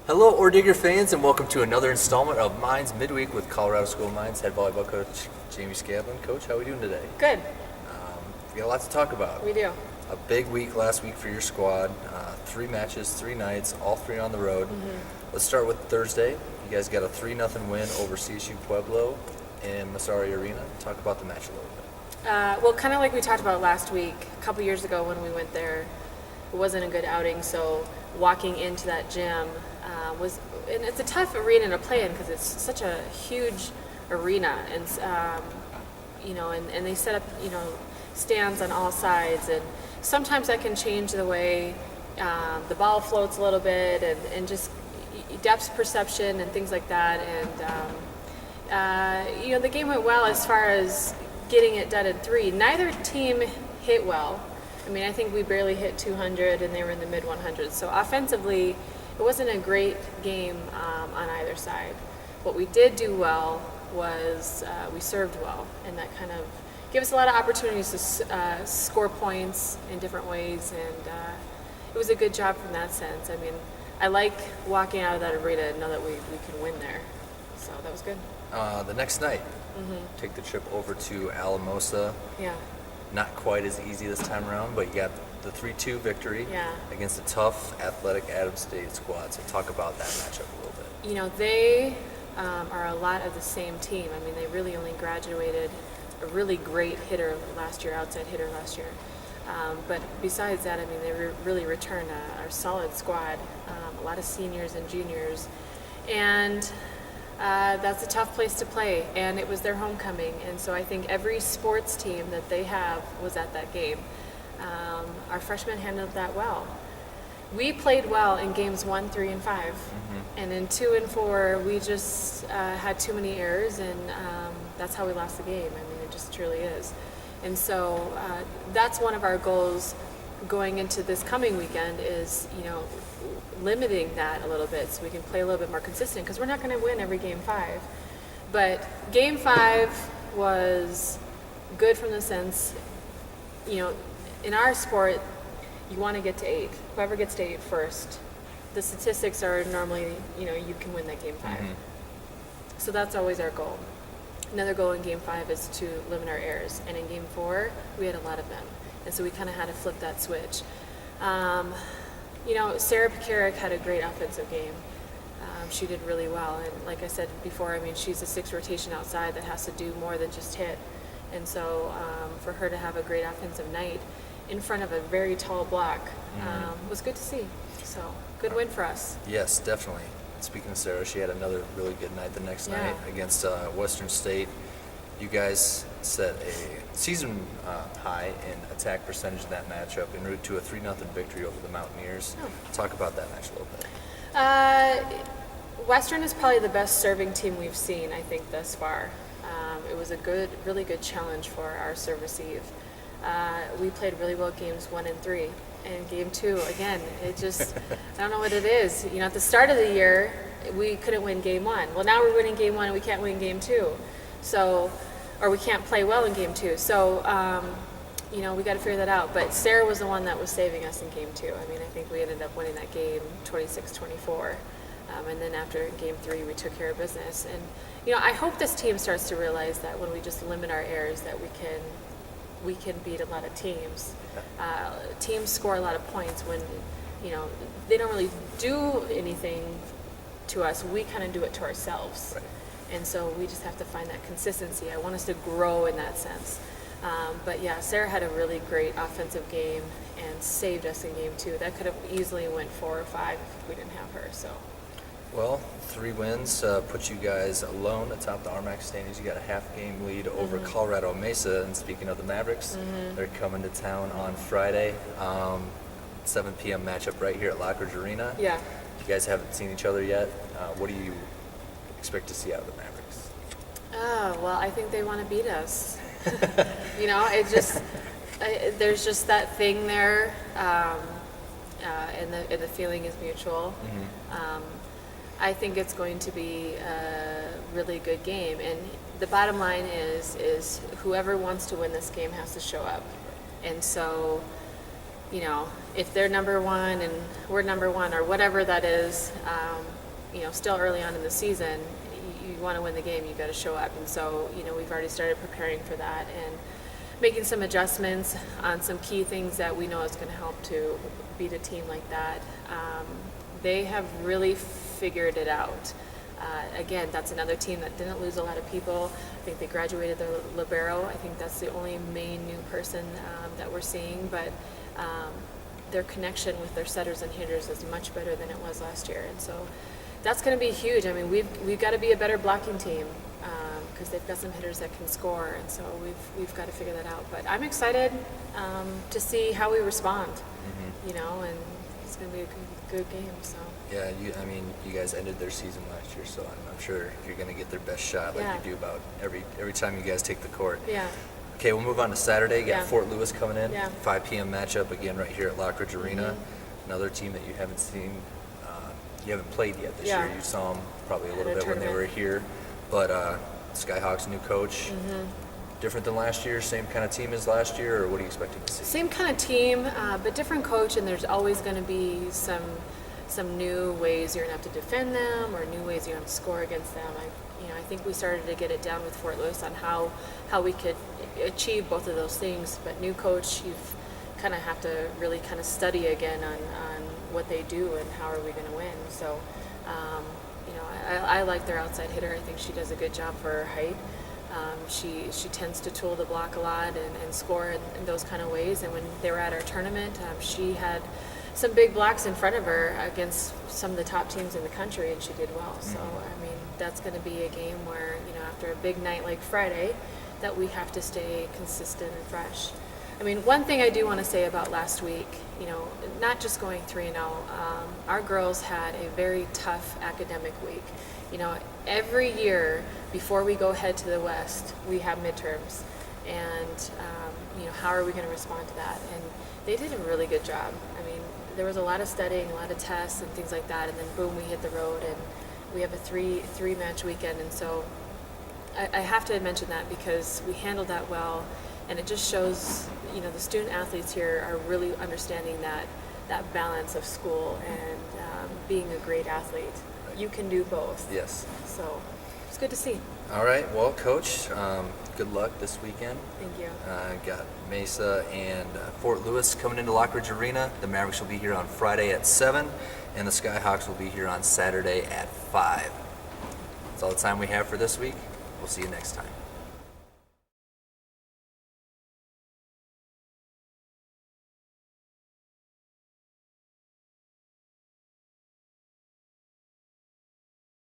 Hello, Ordigger fans, and welcome to another installment of Mines MidWeek with Colorado School of Mines head volleyball coach Jamie Skadeland. Coach, how are we doing today? Good. We got a lot to talk about. We do. A big week last week for your squad. 3 matches, 3 nights, all 3 on the road. Let's start with Thursday. You guys got a 3-0 win over CSU Pueblo in Masari Arena. Talk about the match a little bit. Well, kind of like we talked about last week, a couple years ago when we went there, it wasn't a good outing. So walking into that gym and it's a tough arena to play in because it's such a huge arena, and and they set up stands on all sides, and sometimes that can change the way the ball floats a little bit, and just depth perception and things like that. And the game went well as far as getting it done in 3. Neither team hit well. I mean, I think we barely hit 200, and they were in the mid 100s. So offensively, it wasn't a great game on either side. What we did do well was we served well, and that kind of gave us a lot of opportunities to score points in different ways, and it was a good job from that sense. I mean, I like walking out of that arena and know that we can win there. So that was good. The next night, take the trip over to Alamosa. Yeah. Not quite as easy this time around, but you got the 3-2 victory against a tough, athletic Adams State squad. So talk about that matchup a little bit. They are a lot of the same team. I mean, they really only graduated a really great hitter last year, outside hitter last year. But besides that, I mean, they really returned a solid squad, a lot of seniors and juniors. And that's a tough place to play, and it was their homecoming, and so I think every sports team that they have was at that game. Our freshmen handled that well. We played well in games 1, 3, and 5, and in 2 and 4 we just had too many errors, and that's how we lost the game. I mean, it just truly is. And so that's one of our goals going into this coming weekend is, limiting that a little bit so we can play a little bit more consistent, because we're not going to win every game 5. But game 5 was good from the sense, in our sport, you want to get to 8. Whoever gets to 8 first, the statistics are normally, you can win that game 5. So that's always our goal. Another goal in game 5 is to limit our errors. And in game 4, we had a lot of them. And so we kind of had to flip that switch. Sarah Pekarik had a great offensive game. She did really well. And like I said before, I mean, she's a 6 rotation outside that has to do more than just hit. And so for her to have a great offensive night in front of a very tall block was good to see. So good win for us. Yes, definitely. Speaking of Sarah, she had another really good night the next night against Western State. You guys set a season high in attack percentage in that matchup en route to a 3-0 victory over the Mountaineers. Talk about that match a little bit. Western is probably the best serving team we've seen, I think, thus far. It was a really good challenge for our service eve. We played really well games 1 and 3. And game 2, again, it just, I don't know what it is. At the start of the year, we couldn't win game 1. Well, now we're winning game 1 and we can't win game 2. So, or we can't play well in game 2. So, we got to figure that out. But Sarah was the one that was saving us in game 2. I mean, I think we ended up winning that game 26-24. And then after game 3, we took care of business. And, I hope this team starts to realize that when we just limit our errors, that we can beat a lot of teams. Teams score a lot of points when, they don't really do anything to us. We kind of do it to ourselves. Right. And so we just have to find that consistency. I want us to grow in that sense. But yeah, Sarah had a really great offensive game and saved us in game 2. That could have easily went 4 or 5 if we didn't have her. So. Well, 3 wins put you guys alone atop the RMAC standings. You got a half-game lead over Colorado Mesa. And speaking of the Mavericks, they're coming to town on Friday. 7 p.m. matchup right here at Lockridge Arena. Yeah. You guys haven't seen each other yet. What do you expect to see out of the Mavericks? Well, I think they want to beat us. It just there's just that thing there, and the feeling is mutual. I think it's going to be a really good game, and the bottom line is whoever wants to win this game has to show up. And so you know, if they're number one and we're number one or whatever that is, you know, still early on in the season, you want to win the game, you got to show up. And so, you know, we've already started preparing for that and making some adjustments on some key things that we know is going to help to beat a team like that. They have really figured it out. Again, that's another team that didn't lose a lot of people. I think they graduated their libero. I think that's the only main new person that we're seeing, but their connection with their setters and hitters is much better than it was last year. And so that's going to be huge. I mean, we've got to be a better blocking team because they've got some hitters that can score, and so we've got to figure that out. But I'm excited to see how we respond, you know, and it's going to be a good game. So. Yeah, I mean, you guys ended their season last year, so I'm sure you're going to get their best shot like you do about every time you guys take the court. Yeah. Okay, we'll move on to Saturday. You got Yeah. Fort Lewis coming in, Yeah. 5 p.m. matchup again right here at Lockridge Arena. Another team that you haven't seen, you haven't played yet this year. You saw them probably a little bit when they were here, but Skyhawks new coach. Different than last year, same kind of team as last year, or what are you expecting to see? Same kind of team, but different coach, and there's always going to be some new ways you're going to have to defend them or new ways you have to score against them. I think we started to get it down with Fort Lewis on how we could achieve both of those things, but new coach, you've kind of have to really kind of study again on what they do and how are we going to win. So, you know, I like their outside hitter. I think she does a good job for her height. She tends to tool the block a lot and score in those kind of ways. And when they were at our tournament, she had some big blocks in front of her against some of the top teams in the country, and she did well. So, I mean, that's going to be a game where, you know, after a big night like Friday, that we have to stay consistent and fresh. I mean, one thing I do want to say about last week, you know, not just going 3-0, our girls had a very tough academic week. You know, every year before we go head to the West, we have midterms. And, you know, how are we going to respond to that? And they did a really good job. I mean, there was a lot of studying, a lot of tests and things like that. And then boom, we hit the road and we have a three match weekend. And so I have to mention that because we handled that well. And it just shows, you know, the student athletes here are really understanding that balance of school and being a great athlete. You can do both. Yes. So it's good to see. All right. Well, Coach, good luck this weekend. Thank you. Got Mesa and Fort Lewis coming into Lockridge Arena. The Mavericks will be here on Friday at 7, and the Skyhawks will be here on Saturday at 5. That's all the time we have for this week. We'll see you next time.